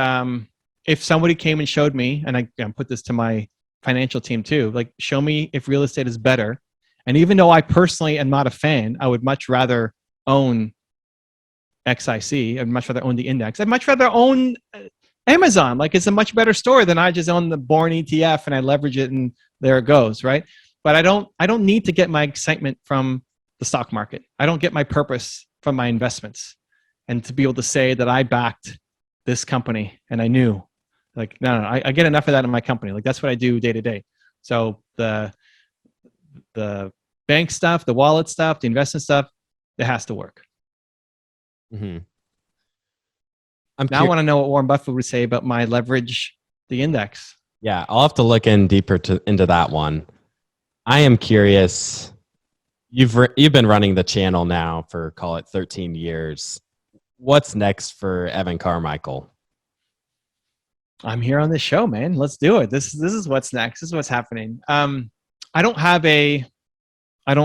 if somebody came and showed me, and I put this to my financial team too, like, show me if real estate is better. And even though I personally am not a fan, I would much rather own XIC. I'd much rather own the index. I'd much rather own Amazon. Like, it's a much better story than I just own the Bourne ETF and I leverage it and there it goes, right? But I don't need to get my excitement from the stock market. I don't get my purpose from my investments. And to be able to say that I backed this company and I knew, like, no, I get enough of that in my company. Like, that's what I do day to day. So the bank stuff, the wallet stuff, the investment stuff, it has to work.
Mm-hmm.
I want to know what Warren Buffett would say about my leverage the index.
Yeah, I'll have to look in deeper into that one. I am curious. You've been running the channel now for, call it, 13 years. What's next for Evan Carmichael?
I'm here on this show, man. Let's do it. This is what's next. This is what's happening. I don't have a like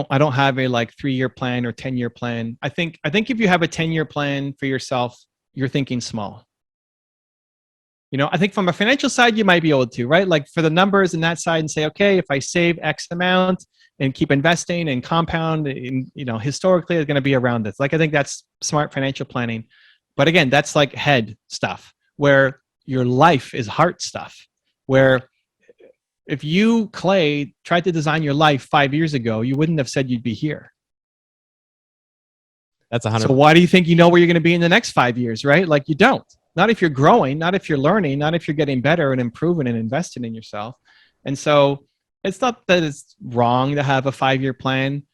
3-year plan or 10-year plan. I think if you have a 10-year plan for yourself, you're thinking small. I think from a financial side, you might be able to, right? Like, for the numbers and that side, and say, okay, if I save X amount and keep investing and compound, historically it's going to be around this. Like, I think that's smart financial planning. But again, that's like head stuff, where your life is heart stuff, where if you, Clay, tried to design your life 5 years ago, you wouldn't have said you'd be here.
That's 100.
So why do you think you know where you're going to be in the next 5 years, right? Like, you don't. Not if you're growing, not if you're learning, not if you're getting better and improving and investing in yourself. And so it's not that it's wrong to have a 5-year plan.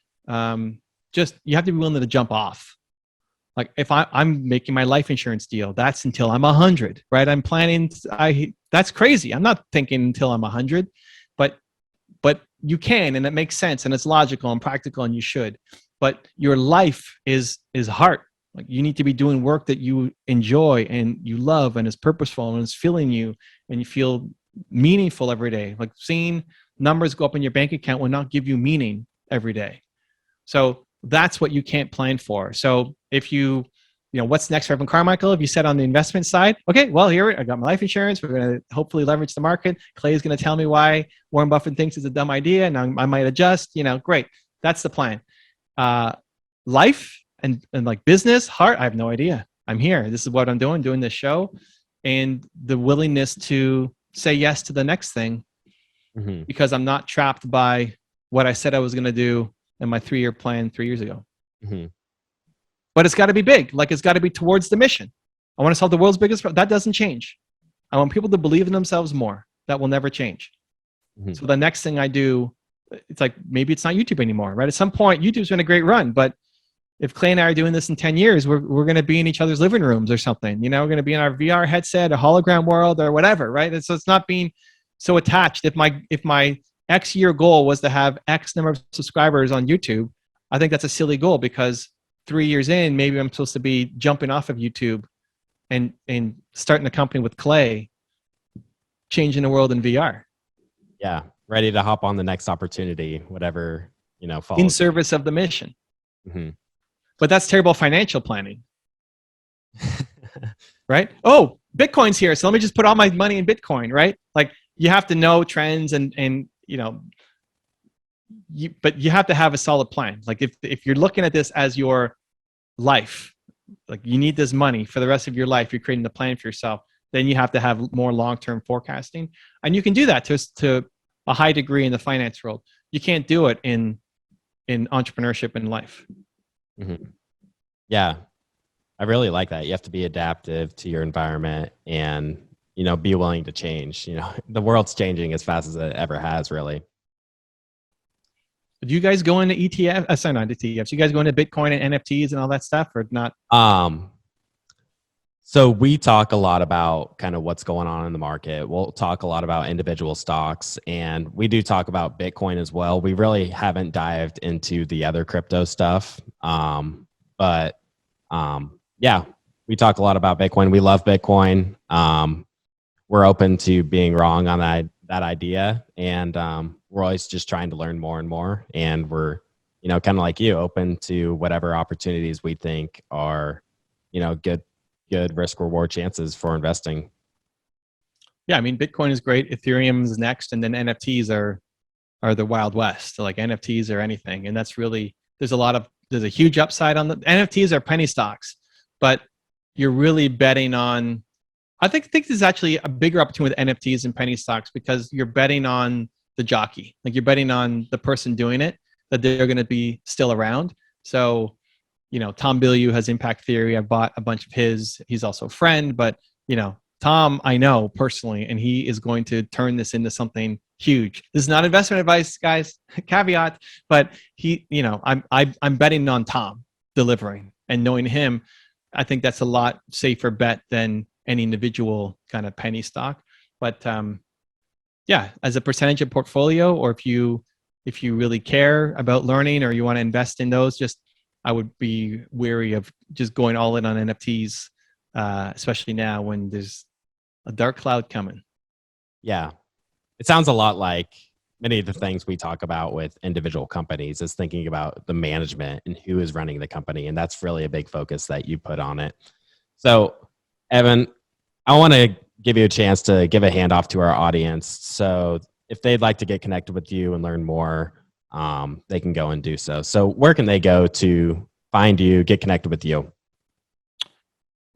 Just, you have to be willing to jump off. Like, if I'm making my life insurance deal, that's until I'm 100, right? I'm planning, that's crazy. I'm not thinking until I'm 100, but you can, and it makes sense, and it's logical and practical, and you should. But your life is heart. Like, you need to be doing work that you enjoy and you love and is purposeful and is filling you, and you feel meaningful every day. Like, seeing numbers go up in your bank account will not give you meaning every day. So that's what you can't plan for. So if you what's next for Evan Carmichael? If you said on the investment side, okay, well, here I got my life insurance. We're going to hopefully leverage the market. Clay is going to tell me why Warren Buffett thinks it's a dumb idea, and I might adjust. Great. That's the plan. Life and like business, heart, I have no idea. I'm here. This is what I'm doing this show, and the willingness to say yes to the next thing because I'm not trapped by what I said I was going to do in my 3-year plan 3 years ago. But it's got to be big. Like, it's got to be towards the mission. I want to solve the world's biggest problem. That doesn't change. I want people to believe in themselves more. That will never change. So the next thing I do, it's like, maybe it's not YouTube anymore, right? At some point, YouTube's been a great run, but if Clay and I are doing this in 10 years, we're going to be in each other's living rooms or something. We're going to be in our VR headset, a hologram world, or whatever, right? And so it's not being so attached. If my X year goal was to have X number of subscribers on YouTube, I think that's a silly goal, because 3 years in, maybe I'm supposed to be jumping off of YouTube and starting a company with Clay, changing the world in VR.
Yeah, ready to hop on the next opportunity, whatever follows.
In service of the mission. But that's terrible financial planning, right? Oh, Bitcoin's here, so let me just put all my money in Bitcoin, right? Like, you have to know trends but you have to have a solid plan. Like, if you're looking at this as your life, like you need this money for the rest of your life, you're creating the plan for yourself, then you have to have more long-term forecasting. And you can do that to a high degree in the finance world. You can't do it in entrepreneurship and life.
Yeah, I really like that. You have to be adaptive to your environment and, be willing to change. The world's changing as fast as it ever has, really.
Do you guys go into ETF? Sorry, not ETFs. You guys go into Bitcoin and NFTs and all that stuff, or not?
So we talk a lot about kind of what's going on in the market. We'll talk a lot about individual stocks, and we do talk about Bitcoin as well. We really haven't dived into the other crypto stuff. Yeah, we talk a lot about Bitcoin. We love Bitcoin. We're open to being wrong on that idea. And we're always just trying to learn more and more. And we're, kind of like you, open to whatever opportunities we think are, good risk reward chances for investing.
Yeah, I mean, Bitcoin is great. Ethereum is next, and then NFTs are the Wild West. So like, NFTs are anything, and that's really, there's a huge upside on the NFTs are penny stocks, but you're really betting on. I think there's actually a bigger opportunity with NFTs and penny stocks, because you're betting on the jockey, like you're betting on the person doing it, that they're going to be still around. So, Tom Bilyeu has Impact Theory. I bought a bunch of his. He's also a friend, but Tom, I know personally, and he is going to turn this into something huge. This is not investment advice, guys. Caveat, but I'm betting on Tom delivering, and knowing him, I think that's a lot safer bet than any individual kind of penny stock. But yeah, as a percentage of portfolio, or if you really care about learning or you want to invest in those, I would be wary of just going all in on NFTs, especially now when there's a dark cloud coming.
Yeah. It sounds a lot like many of the things we talk about with individual companies, is thinking about the management and who is running the company. And that's really a big focus that you put on it. So, Evan, I want to give you a chance to give a handoff to our audience. So if they'd like to get connected with you and learn more, they can go and do so. So where can they go to find you, get connected with you?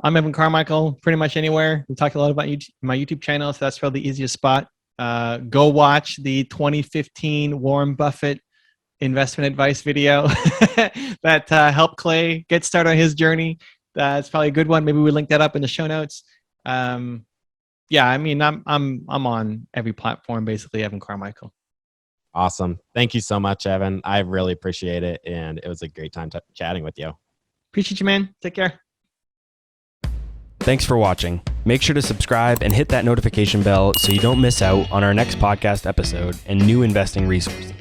I'm Evan Carmichael, pretty much anywhere. We talk a lot about my YouTube channel, so that's probably the easiest spot. Go watch the 2015 Warren Buffett investment advice video that helped Clay get started on his journey. That's probably a good one. Maybe we link that up in the show notes. Yeah, I mean, I'm on every platform, basically, Evan Carmichael.
Awesome. Thank you so much, Evan. I really appreciate it. And it was a great time chatting with you.
Appreciate you, man. Take care.
Thanks for watching. Make sure to subscribe and hit that notification bell so you don't miss out on our next podcast episode and new investing resources.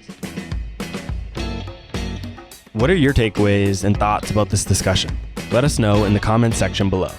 What are your takeaways and thoughts about this discussion? Let us know in the comments section below.